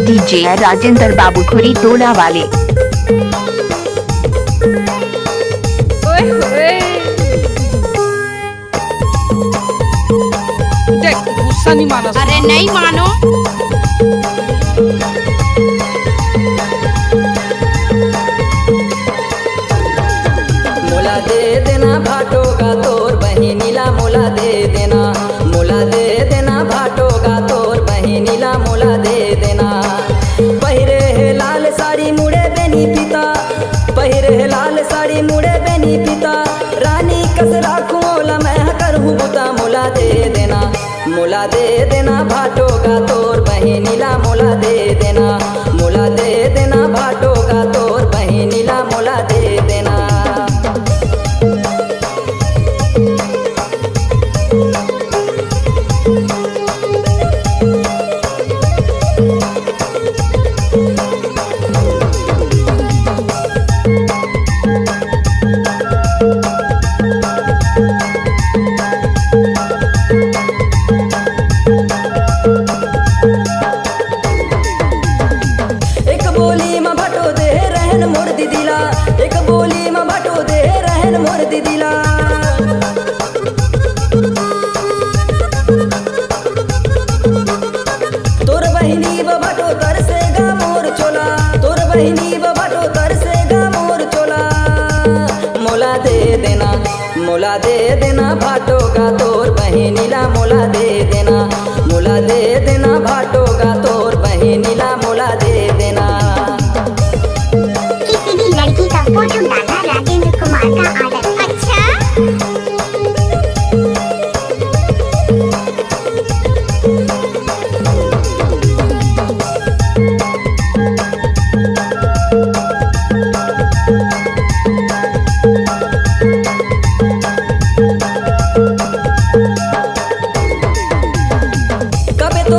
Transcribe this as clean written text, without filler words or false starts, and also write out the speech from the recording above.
DJ Rajendra बाबू खुरी तोला वाले। देख गुस्सा नहीं मानो। अरे नहीं मानो। मोला दे देना भाटो का तोर बहिनीला मोला दे देना, मोला दे देना भाटो का तोर बहिनीला मोला दे देना। पहिरे है लाल साड़ी मुड़े बेनी पिता, पहिरे है लाल साड़ी मुड़े बेनी पिता। रानी कस राखूं ओला मैं करहूँ बुता, मोला दे देना, मोला दे देना भाटो का तोर बहिनीला मोला दे देना, मोला दे देना भाटो का तोर बहिनीला मोला दे देना। एक बोली में भटो दे रहन मोर दीदिला, एक बोली में भटो दे रहन मोर दीदिला। तोर बहिनी भटो तरसेगा मोर चोला, तोर बहिनी भटो तरसेगा मोर चोला। मोला दे देना, मोला दे देना भाटो का तोर बहिनीला मोला दे देना, मोला दे देना भाटो का तोर बहिनीला मोला दे देना। किसी भी लड़की का फोटो डालना राजेंद्र कुमार का आदत। अच्छा कबे तो